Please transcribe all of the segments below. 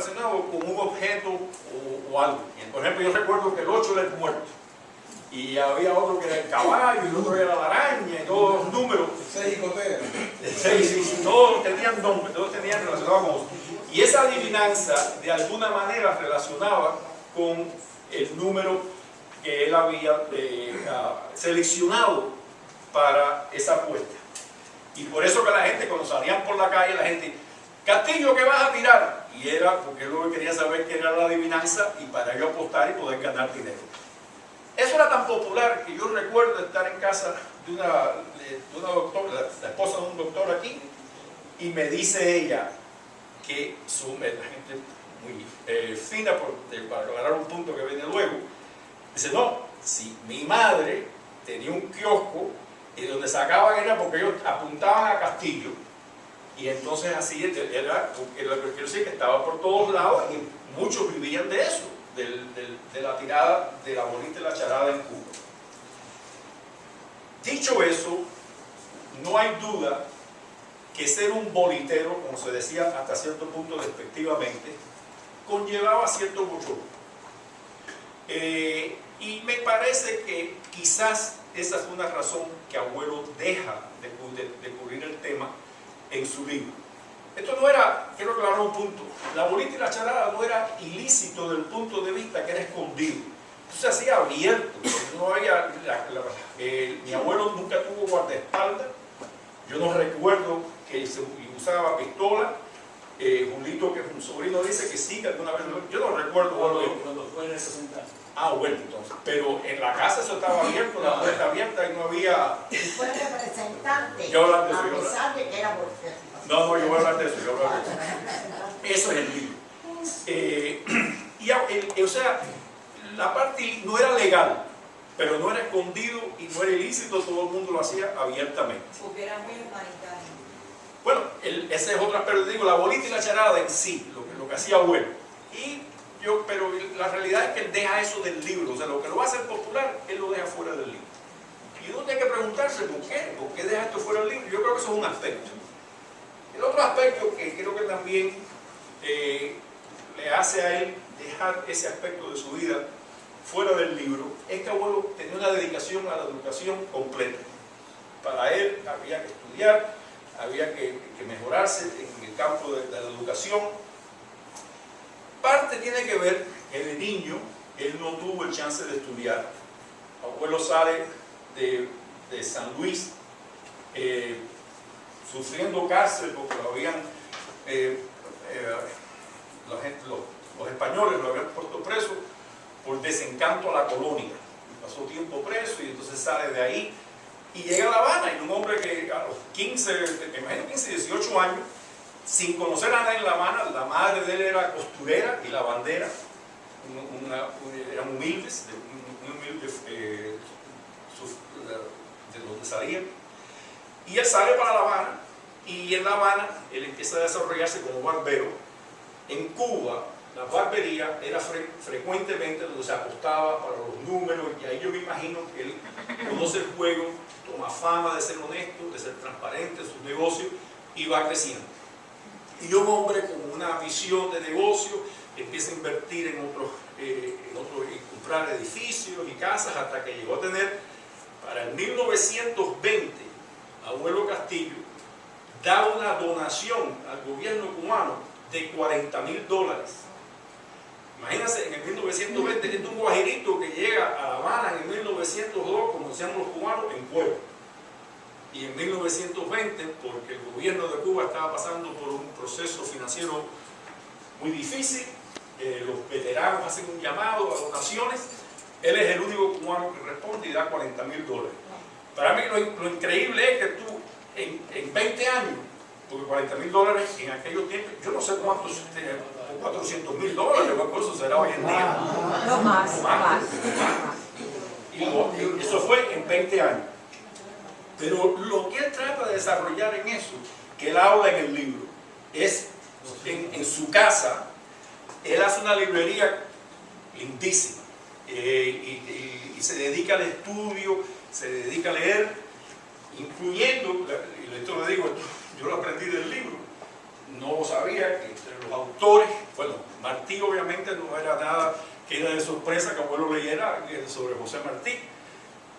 relacionado con un objeto o algo. Por ejemplo, yo recuerdo que el 8 era el muerto. Y había otro que era el caballo, y el otro era la araña, y todos los números. 6 jicoteas. 6, todos tenían nombres, todos tenían relacionado con eso. Y esa adivinanza, de alguna manera, relacionaba con el número que él había seleccionado para esa apuesta. Y por eso que la gente, cuando salían por la calle, la gente, Castillo, ¿qué vas a tirar? Y era porque luego quería saber qué era la adivinanza y para yo apostar y poder ganar dinero. Eso era tan popular que yo recuerdo estar en casa de una doctora, la esposa de un doctor aquí, y me dice ella que la gente muy fina, para aclarar un punto que viene luego, dice, no, si mi madre tenía un kiosco y donde sacaban era porque ellos apuntaban a Castillo, y entonces así era, lo que quiero decir que estaba por todos lados y muchos vivían de eso, de la tirada de la bolita y la charada en Cuba. Dicho eso, no hay duda que ser un bolitero, como se decía hasta cierto punto despectivamente, conllevaba cierto bochorno. Y me parece que quizás esa es una razón que Abuelo deja de cubrir el tema en su libro. Esto no era, quiero aclarar un punto, la bolita y la charada no era ilícito desde el punto de vista que era escondido. Esto se hacía abierto, no había, mi abuelo nunca tuvo guardaespaldas, yo no recuerdo que se usaba pistola. Julito, que es un sobrino, dice que sí, que alguna vez, yo no recuerdo cuando fue en ese central. Ah, bueno, entonces, pero en la casa eso estaba abierto, la puerta abierta y no había... Y fue representante, Yo hablar de eso, a pesar de que era bolitero. No, yo voy a hablar de eso, yo voy a hablar de eso. Eso es el libro. O sea, la parte no era legal, pero no era escondido y no era ilícito, todo el mundo lo hacía abiertamente. Porque era muy humanitario. Bueno, ese es otra, pero digo, la bolita y la charada en sí, lo que hacía Abuelo. Pero la realidad es que él deja eso del libro, o sea, lo que lo va a hacer popular, él lo deja fuera del libro. Y uno tiene que preguntarse, ¿por qué deja esto fuera del libro? Yo creo que eso es un aspecto. El otro aspecto que creo que también le hace a él dejar ese aspecto de su vida fuera del libro, es que Abuelo tenía una dedicación a la educación completa. Para él había que estudiar, había que mejorarse en el campo de la educación. Parte tiene que ver que de niño él no tuvo el chance de estudiar. Abuelo sale de San Luis sufriendo cárcel porque lo habían los españoles lo habían puesto preso por desencanto a la colonia. Pasó tiempo preso y entonces sale de ahí y llega a La Habana, y un hombre que a los 15, me imagino 15, 18 años, sin conocer a nadie en La Habana, la madre de él era costurera y lavandera, eran humildes, de donde salían, y él sale para La Habana, y en La Habana él empieza a desarrollarse como barbero. En Cuba la barbería era frecuentemente donde se apostaba para los números, y ahí yo me imagino que él conoce el juego, toma fama de ser honesto, de ser transparente en sus negocios, y va creciendo. Y un hombre con una visión de negocio empieza a invertir en comprar edificios y casas, hasta que llegó a tener, para el 1920, Abuelo Castillo da una donación al gobierno cubano de $40,000. Imagínense, en el 1920, este es un guajirito que llega a La Habana en el 1902, como decíamos los cubanos, en Puebla. Y en 1920, porque el gobierno de Cuba estaba pasando por un proceso financiero muy difícil, los veteranos hacen un llamado a donaciones, él es el único cubano que responde y da $40,000. Para mí lo increíble es que tú, en 20 años, porque $40,000 en aquellos tiempos, yo no sé cuántos, $400,000, o eso será hoy en día. No más. Y eso fue en 20 años. Pero lo que él trata de desarrollar en eso, que él habla en el libro, es en su casa, él hace una librería lindísima y se dedica al estudio, se dedica a leer, incluyendo, y esto lo digo, yo lo aprendí del libro, no lo sabía, que entre los autores, bueno, Martí obviamente no era nada que era de sorpresa que abuelo leyera sobre José Martí,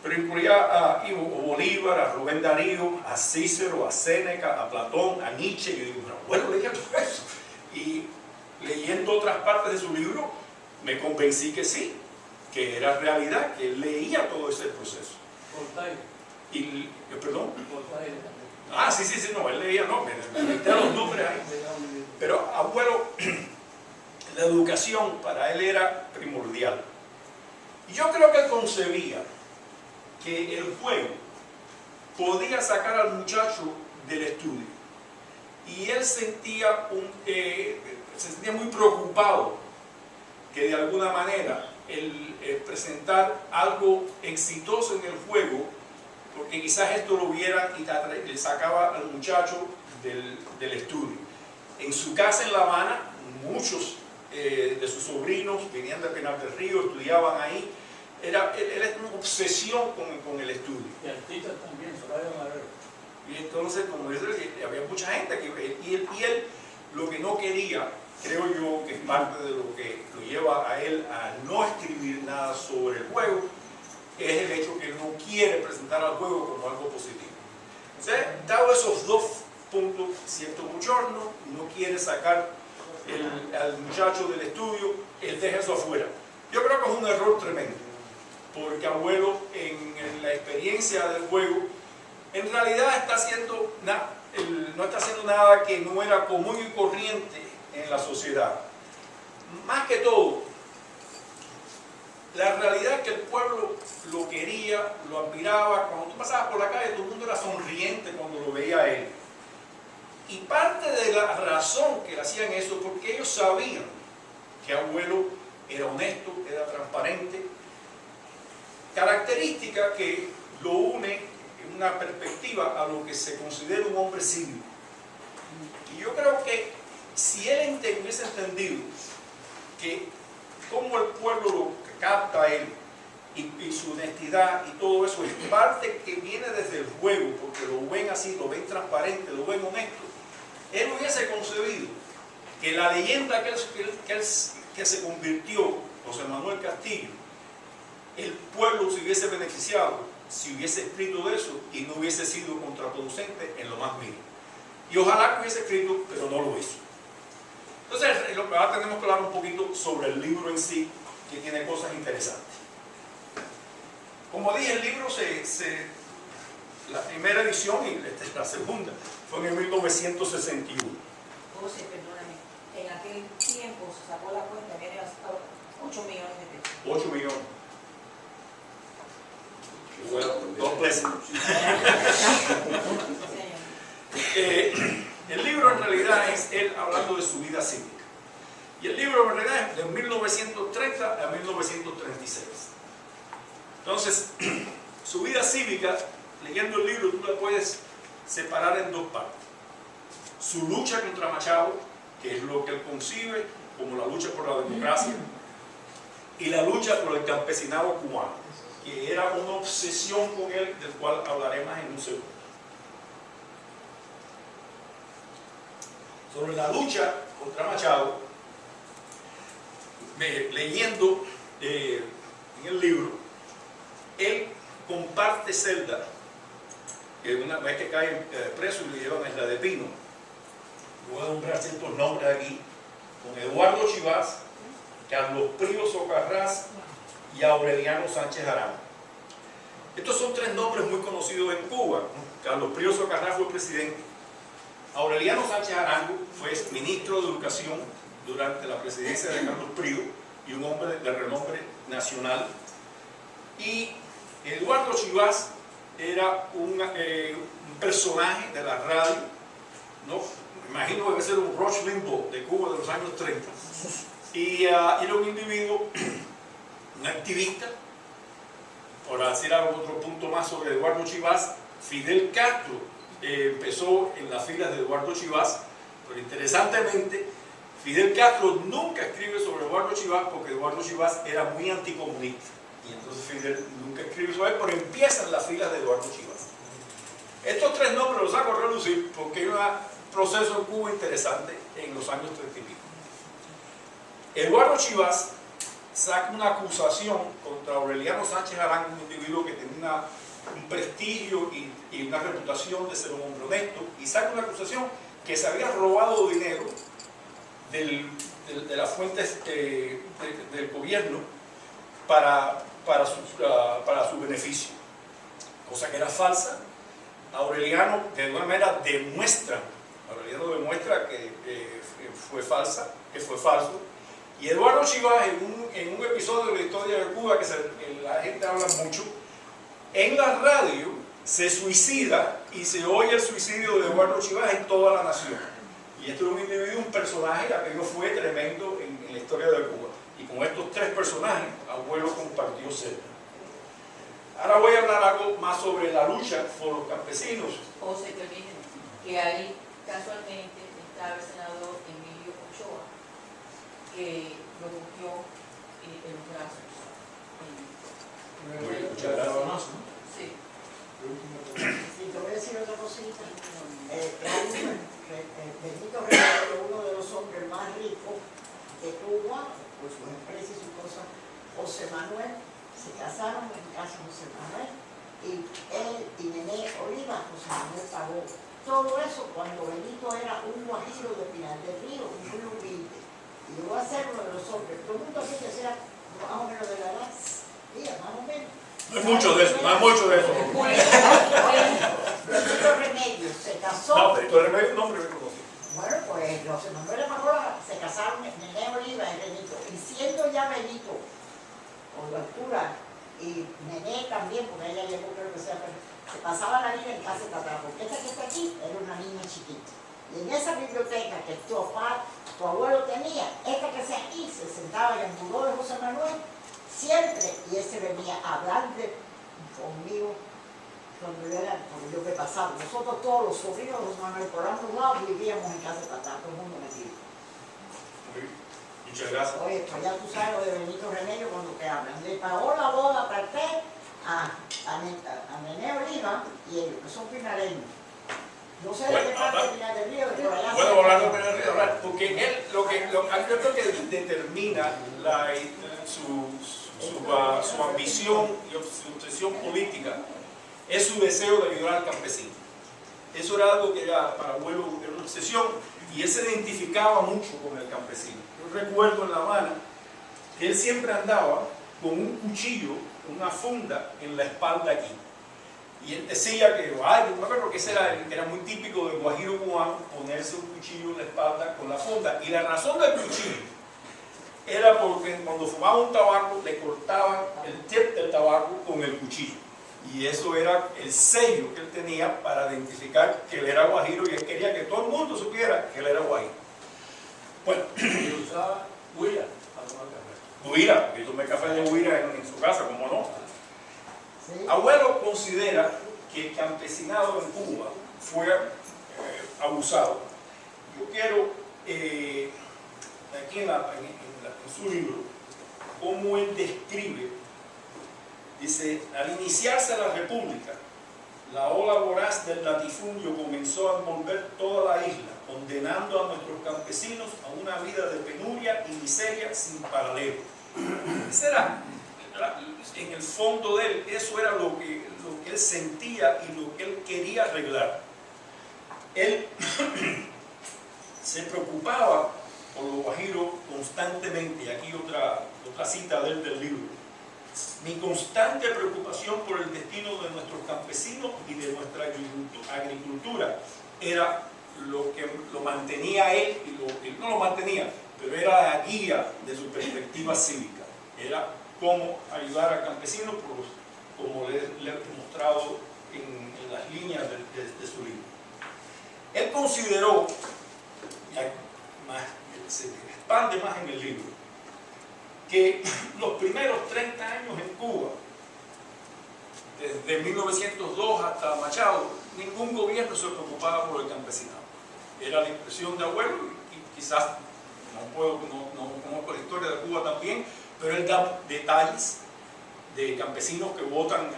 pero incluía a Bolívar, a Rubén Darío, a Cícero, a Séneca, a Platón, a Nietzsche. Y yo digo, bueno, abuelo leía todo eso. Y leyendo otras partes de su libro, me convencí que sí, que era realidad, que él leía todo ese proceso. Voltaire. Y, perdón. Voltaire también. Ah, sí, no, él leía, no, me metí a los nombres ahí. Pero abuelo, la educación para él era primordial. Y yo creo que él concebía que el juego podía sacar al muchacho del estudio. Y él se sentía muy preocupado que de alguna manera el presentar algo exitoso en el juego, porque quizás esto lo viera y le sacaba al muchacho del estudio. En su casa en La Habana, muchos de sus sobrinos venían de Pinar del Río, estudiaban ahí. Era una obsesión con el estudio. Y artistas también, Soraya Marrero. Y entonces, como dice, había mucha gente y él lo que no quería, creo yo que es parte de lo que lo lleva a él a no escribir nada sobre el juego, es el hecho que él no quiere presentar al juego como algo positivo. O sea, dado esos dos puntos, cierto bochorno, no quiere sacar al muchacho del estudio, él deja eso afuera. Yo creo que es un error tremendo, porque abuelo en la experiencia del juego en realidad no está haciendo nada que no era común y corriente en la sociedad. Más que todo, la realidad es que el pueblo lo quería, lo admiraba. Cuando tú pasabas por la calle, todo el mundo era sonriente cuando lo veía a él. Y parte de la razón que le hacían eso, porque ellos sabían que abuelo era honesto, era transparente, característica que lo une en una perspectiva a lo que se considera un hombre cívico. Y yo creo que si él hubiese entendido que como el pueblo lo capta a él y su honestidad y todo eso es parte que viene desde el juego, porque lo ven así, lo ven transparente, lo ven honesto, él hubiese concebido que la leyenda que se convirtió José Manuel Castillo, el pueblo se hubiese beneficiado si hubiese escrito de eso y no hubiese sido contraproducente en lo más mínimo. Y ojalá que hubiese escrito, pero no lo hizo. Entonces, ahora tenemos que hablar un poquito sobre el libro en sí, que tiene cosas interesantes. Como dije, el libro la primera edición y la segunda fue en 1961. José, perdóname, en aquel tiempo se sacó la cuenta, viene hasta 8 millones de pesos. 8 millones. Bueno, God bless him. El libro en realidad es él hablando de su vida cívica. Y el libro en realidad es de 1930 a 1936. Entonces, su vida cívica, leyendo el libro, tú la puedes separar en dos partes. Su lucha contra Machado, que es lo que él concibe como la lucha por la democracia, y la lucha por el campesinado cubano, que era una obsesión con él, del cual hablaré más en un segundo. Sobre la lucha contra Machado, leyendo en el libro, él comparte celda, una vez que cae preso y le llevan a Isla de Pino. Voy a nombrar ciertos nombres aquí, con Eduardo Chivás, Carlos Prío Socarrás y Aureliano Sánchez Arango. Estos son tres nombres muy conocidos en Cuba. Carlos Prío Socarrás fue presidente. Aureliano Sánchez Arango fue ministro de Educación durante la presidencia de Carlos Prío y un hombre de renombre nacional. Y Eduardo Chivás era un personaje de la radio, ¿no? Me imagino que debe ser un Rush Limbaugh de Cuba de los años 30. Y era un individuo, un activista. Por decir otro punto más sobre Eduardo Chivás, Fidel Castro empezó en las filas de Eduardo Chivás, pero interesantemente Fidel Castro nunca escribe sobre Eduardo Chivás porque Eduardo Chivás era muy anticomunista y entonces Fidel nunca escribe sobre él, pero empieza en las filas de Eduardo Chivás. Estos tres nombres los hago relucir porque hay una proceso en Cuba interesante en los años 30 y pico. Eduardo Chivas saca una acusación contra Aureliano Sánchez Arán, un individuo que tenía un prestigio y una reputación de ser un hombre honesto, y saca una acusación que se había robado dinero de las fuentes del gobierno para su beneficio, cosa que era falsa. Aureliano de alguna manera demuestra que fue falso. Y Eduardo Chivas, en un episodio de la historia de Cuba que la gente habla mucho, en la radio se suicida y se oye el suicidio de Eduardo Chivas en toda la nación. Y esto es un individuo, un personaje, aquello fue tremendo en la historia de Cuba. Y con estos tres personajes, Abuelo compartió celda. Ahora voy a hablar algo más sobre la lucha por los campesinos. José, permíteme, que ahí casualmente estaba el senador Emilio Ochoa, que lo cogió en los brazos. Muchas gracias. Sí. Si te voy a decir otra cosita, Benito Romero, uno de los hombres más ricos de Cuba, por sus empresas y sus cosas, José Manuel, se casaron en casa de José Manuel, y él y Nené Oliva, José Manuel pagó todo eso cuando Benito era un guajiro de Pinar del Río, un muy humilde. Y llegó a ser uno de los hombres. Todo el mundo aquí que sea más o menos de la edad, mira, más o menos. No hay mucho de eso, no hay mucho de eso. Benito Remedios se casó. No, Benito Remedios es un hombre reconocido. Bueno, pues José Manuel de Magola se casaron Nené Oliva y Benito. Y siendo ya Benito, con la altura, y Nené también, porque ella llegó, creo que se pasaba la vida en casa de Tatá, porque esta que está aquí era una niña chiquita. Y en esa biblioteca que tu abuelo tenía, esta que sea aquí, se sentaba en el buró de José Manuel, siempre, y ese venía a hablar conmigo cuando yo me pasaba. Nosotros todos los sobrinos de José Manuel por ambos lados vivíamos en casa de Tatá, todo el mundo metido. Muchas gracias. Oye, pues ya tú sabes lo de Benito Remedio cuando te hablan. Le pagó la boda para a Nené Oliva y ellos, que son pinareños. No sé de qué parte de Pinar del Río, pero allá. Bueno, hablar de Pinar del Río, porque él, yo creo que determina su ambición y su obsesión política es su deseo de ayudar al campesino. Eso era algo que era para Abuelo era una obsesión, y él se identificaba mucho con el campesino. Yo recuerdo en La Habana que él siempre andaba con un cuchillo, una funda en la espalda aquí. Y él decía que, yo me acuerdo que era muy típico del guajiro cubano, ponerse un cuchillo en la espalda con la funda. Y la razón del cuchillo era porque cuando fumaba un tabaco le cortaban el tip del tabaco con el cuchillo. Y eso era el sello que él tenía para identificar que él era guajiro, y él quería que todo el mundo supiera que él era guajiro. Bueno, Y usaba huila para tomar café. Huira, yo tomé café de Huira en su casa, ¿cómo no? Sí. Abuelo considera que el campesinado en Cuba fue abusado. Yo quiero, aquí en su libro, cómo él describe. Dice, al iniciarse la República, la ola voraz del latifundio comenzó a envolver toda la isla, condenando a nuestros campesinos a una vida de penuria y miseria sin paralelo. Ese era, en el fondo de él, eso era lo que él sentía y lo que él quería arreglar. Él se preocupaba por los guajiros constantemente, y aquí otra cita de él del libro. Mi constante preocupación por el destino de nuestros campesinos y de nuestra agricultura era lo que lo mantenía él, y no lo mantenía, pero era la guía de su perspectiva cívica. Era cómo ayudar al campesino, como le he mostrado en las líneas de su libro. Él consideró, se expande más en el libro, que los primeros 30 años en Cuba, desde 1902 hasta Machado, ningún gobierno se preocupaba por el campesinado. Era la impresión de Abuelo, y quizás no conozco la historia de Cuba también, pero él da detalles de campesinos que botan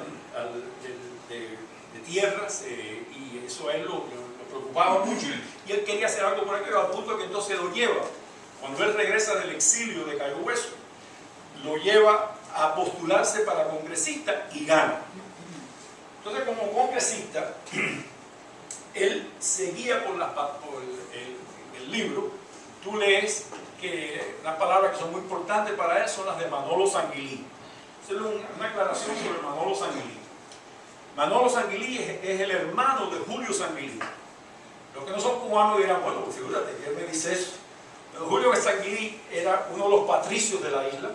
de tierras, y eso a él lo lo preocupaba mucho y él quería hacer algo por aquello, al punto que entonces lo lleva, cuando él regresa del exilio de Cayo Hueso, lo lleva a postularse para congresista y gana. Entonces, como congresista, él seguía por el libro. Tú lees que las palabras que son muy importantes para él son las de Manolo Sanguilí. Esa es una aclaración sobre Manolo Sanguilí. Manolo Sanguilí es el hermano de Julio Sanguilí. Los que no son cubanos dirán, bueno, pues figúrate, ¿qué me dice eso? Pero Julio Sanguilí era uno de los patricios de la isla,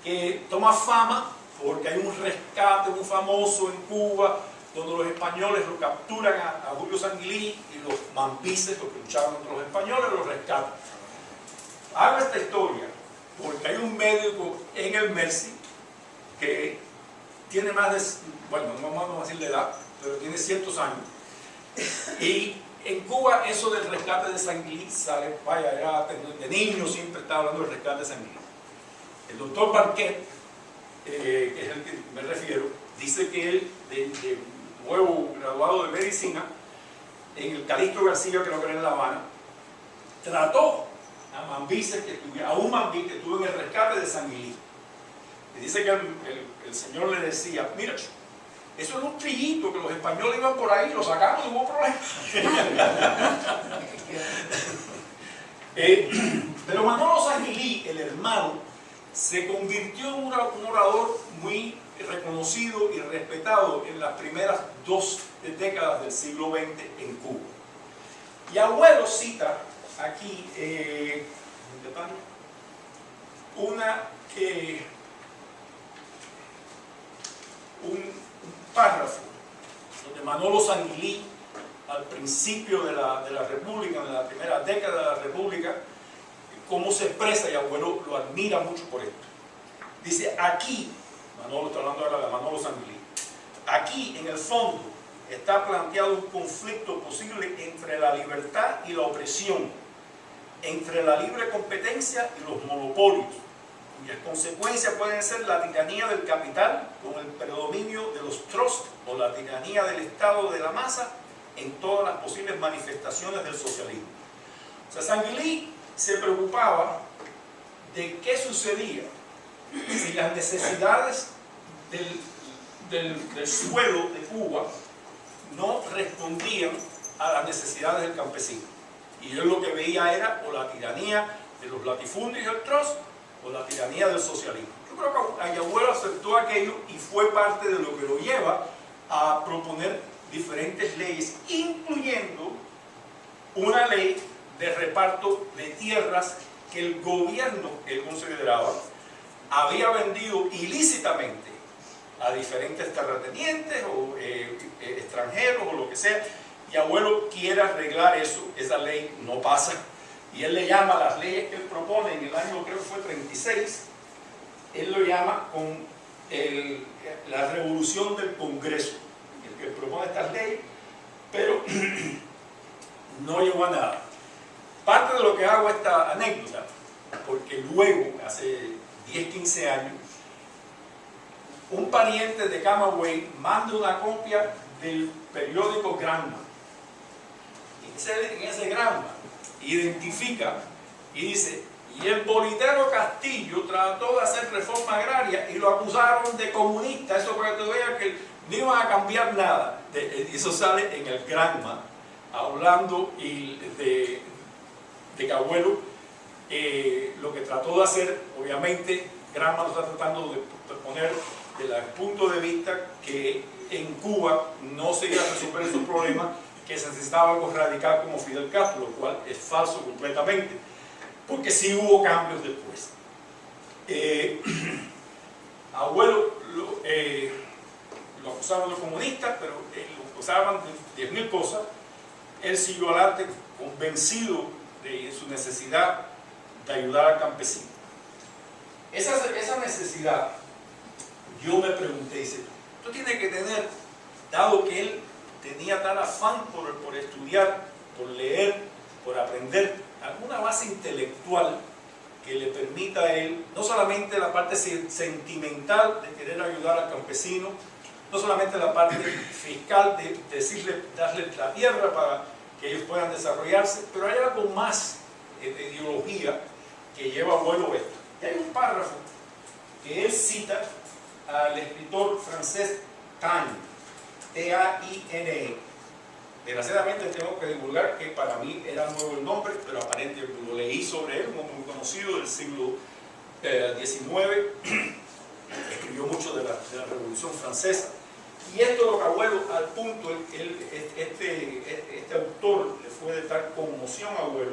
que toma fama porque hay un rescate muy famoso en Cuba, donde los españoles lo capturan a Julio Sanguilí y los mambises, los que luchaban contra los españoles, lo rescatan. Hago esta historia porque hay un médico en el Mercy que tiene más de, bueno, no vamos a decir la edad, pero tiene cientos años. Y en Cuba eso del rescate de Sanguilí sale, vaya, era de niño siempre estaba hablando del rescate de Sanguilí. El doctor Barquet, que es el que me refiero, dice que él, de nuevo graduado de medicina, en el Calixto García, creo que era en La Habana, trató a mambises a un mambí que estuvo en el rescate de Sanguilí. Y dice que el señor le decía, mira, eso es un trillito que los españoles iban por ahí, lo sacamos y hubo problema. Pero Manolo Sanguilí, el hermano, se convirtió en un orador muy reconocido y respetado en las primeras 2 décadas del siglo XX en Cuba. Y Abuelo cita aquí un párrafo donde Manolo Sanguilí, al principio de la República, en la primera década de la República, cómo se expresa, y Abuelo lo admira mucho por esto. Dice, aquí, Manolo está hablando ahora de Manolo Sanguilí, aquí en el fondo está planteado un conflicto posible entre la libertad y la opresión, entre la libre competencia y los monopolios, cuyas consecuencias pueden ser la tiranía del capital con el predominio de los trusts o la tiranía del Estado de la masa en todas las posibles manifestaciones del socialismo. O sea, Sanguilí se preocupaba de qué sucedía si las necesidades del suelo de Cuba no respondían a las necesidades del campesino. Y él lo que veía era o la tiranía de los latifundios y el trust o la tiranía del socialismo. Yo creo que Ayahuelo aceptó aquello y fue parte de lo que lo lleva a proponer diferentes leyes, incluyendo una ley de reparto de tierras que el gobierno que él consideraba había vendido ilícitamente a diferentes terratenientes o extranjeros o lo que sea, y Abuelo quiere arreglar eso. Esa ley no pasa, y él le llama las leyes que él propone en el año, creo que fue 36, él lo llama con la revolución del Congreso, el que propone estas leyes, pero no llegó a nada. Parte de lo que hago esta anécdota, porque luego, hace 10, 15 años, un pariente de Camagüey manda una copia del periódico Granma. En ese Granma identifica y dice, y el bolitero Castillo trató de hacer reforma agraria y lo acusaron de comunista. Eso para que tú veas que no iban a cambiar nada. Eso sale en el Granma, hablando de que Abuelo lo que trató de hacer, obviamente, Granma lo está tratando de poner desde el punto de vista que en Cuba no se iba a resolver esos problemas, que se necesitaba algo radical como Fidel Castro, lo cual es falso completamente, porque sí hubo cambios después. Abuelo lo acusaban de comunista, pero lo acusaban de 10.000 cosas. Él siguió adelante convencido de su necesidad de ayudar al campesino. Esa necesidad, yo me pregunté, dice, tú tienes que tener, dado que él tenía tal afán por estudiar, por leer, por aprender, alguna base intelectual que le permita a él, no solamente la parte sentimental de querer ayudar al campesino, no solamente la parte fiscal de decirle, darle la tierra para que ellos puedan desarrollarse, pero hay algo más de ideología que lleva a vuelo esto. Y hay un párrafo que él cita al escritor francés Taine, T-A-I-N-E. Desgraciadamente tengo que divulgar que para mí era nuevo el nombre, pero aparentemente lo leí sobre él, un hombre muy conocido del siglo XIX, escribió mucho de la Revolución Francesa. Y esto lo abuelo al punto, este autor le fue de tal conmoción a abuelo,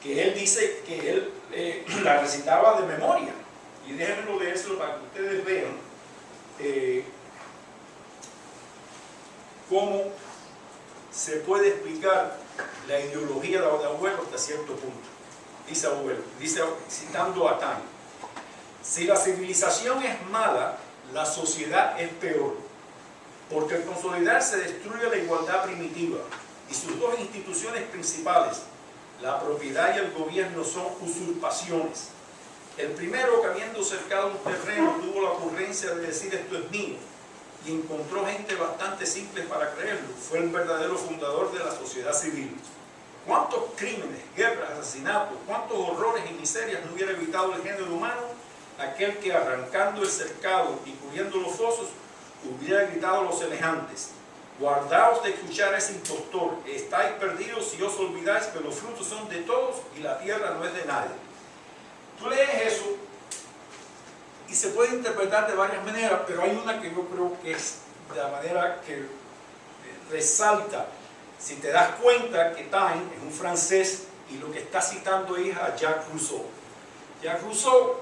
que él dice que él la recitaba de memoria. Y déjenme leérselo para que ustedes vean cómo se puede explicar la ideología de abuelo hasta cierto punto. Dice abuelo, citando a Taine: si la civilización es mala, la sociedad es peor, porque al consolidarse destruye la igualdad primitiva y sus dos instituciones principales, la propiedad y el gobierno, son usurpaciones. El primero, que habiendo cercado un terreno, tuvo la ocurrencia de decir esto es mío, y encontró gente bastante simple para creerlo, fue el verdadero fundador de la sociedad civil. ¿Cuántos crímenes, guerras, asesinatos, cuántos horrores y miserias no hubiera evitado el género humano? Aquel que, arrancando el cercado y cubriendo los fosos, hubiera gritado a los semejantes: guardaos de escuchar a ese impostor, estáis perdidos si os olvidáis que los frutos son de todos y la tierra no es de nadie. Tú lees eso y se puede interpretar de varias maneras, pero hay una que yo creo que es de la manera que resalta. Si te das cuenta que Taine es un francés y lo que está citando es a Jacques Rousseau. Jacques Rousseau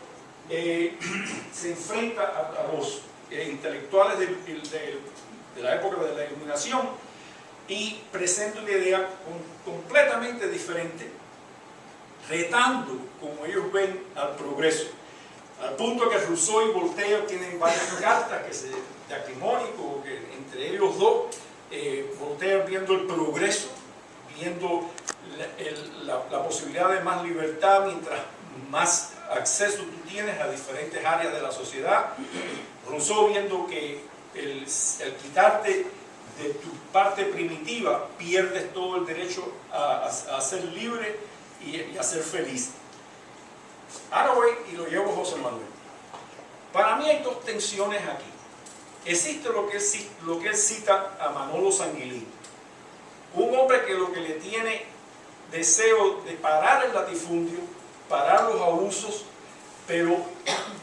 se enfrenta a los intelectuales de la época de la Iluminación y presenta una idea completamente diferente, retando, como ellos ven, al progreso. Al punto que Rousseau y Voltaire tienen varias cartas de acrimónico, que entre ellos dos, Voltaire viendo el progreso, viendo la posibilidad de más libertad mientras más acceso tú tienes a diferentes áreas de la sociedad. Rousseau viendo que el quitarte de tu parte primitiva pierdes todo el derecho a ser libre y a ser feliz. Ahora voy y lo llevo a José Manuel. Para mí hay dos tensiones aquí. Existe lo que él cita a Manolo Sanguilín, un hombre que lo que le tiene deseo de parar el latifundio, parar los abusos, pero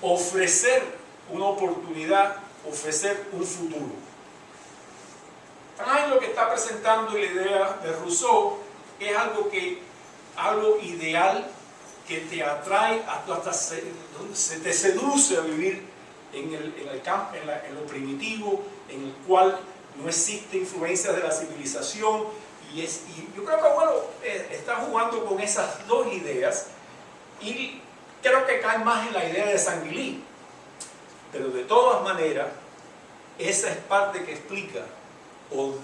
ofrecer una oportunidad, ofrecer un futuro. Taine lo que está presentando la idea de Rousseau es algo ideal que te atrae, hasta se te seduce a vivir en el campo, en lo primitivo, en el cual no existe influencia de la civilización. Y yo creo que bueno, está jugando con esas dos ideas y creo que cae más en la idea de Sanguilín. Pero de todas maneras, esa es parte que explica o